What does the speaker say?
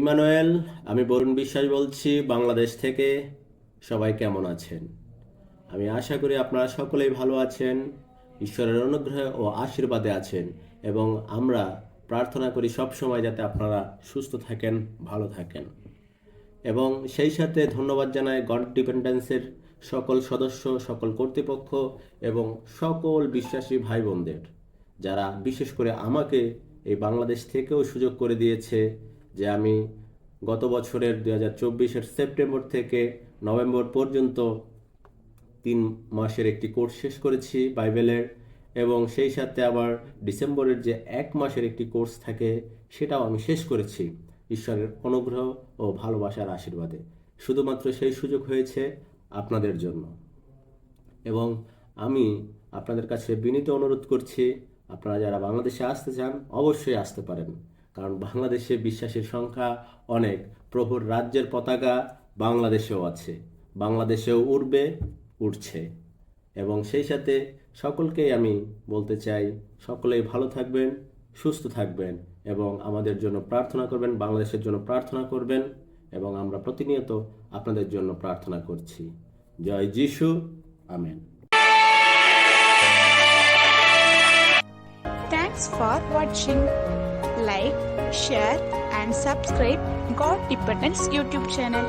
Emmanuel, আমি বরুণ বিশ্বাস বলছি বাংলাদেশ থেকে। সবাই কেমন আছেন? আমি আশা করি আপনারা সকলেই ভালো আছেন, ঈশ্বরের অনুগ্রহে ও আশীর্বাদে আছেন। এবং আমরা প্রার্থনা করি সব সময় যাতে আপনারা সুস্থ থাকেন, ভালো থাকেন। এবং সেই সাথে ধন্যবাদ জানাই গড ডিপেন্ডেন্সের সকল সদস্য, সকল কর্তৃপক্ষ এবং সকল বিশ্বাসী ভাই বোনদের, যারা বিশেষ করে আমাকে এই বাংলাদেশ থেকেও সুযোগ করে দিয়েছে যে আমি গত বছরের 2024-এর সেপ্টেম্বর থেকে নভেম্বর পর্যন্ত 3 মাসের একটি কোর্স শেষ করেছি বাইবেলের। এবং সেই সাথে আবার ডিসেম্বরের যে 1 মাসের একটি কোর্স থাকে সেটাও আমি শেষ করেছি ঈশ্বরের অনুগ্রহ ও ভালোবাসার আশীর্বাদে। শুধুমাত্র সেই সুযোগ হয়েছে আপনাদের জন্য। এবং আমি আপনাদের কাছে বিনীত অনুরোধ করছি, আপনারা যারা বাংলাদেশে আসতে চান অবশ্যই আসতে পারেন, কারণ বাংলাদেশে বিশ্বাসের সংখ্যা অনেক। প্রভুর রাজ্যের পতাকা বাংলাদেশেও আছে, বাংলাদেশেও উড়বে, উঠছে। এবং সেই সাথে সকলকেই আমি বলতে চাই, সকলেই ভালো থাকবেন, সুস্থ থাকবেন এবং আমাদের জন্য প্রার্থনা করবেন, বাংলাদেশের জন্য প্রার্থনা করবেন। এবং আমরা প্রতিনিয়ত আপনাদের জন্য প্রার্থনা করছি। জয় যিশু, amen. Thanks for watching. Like, share and subscribe God Dependence YouTube channel.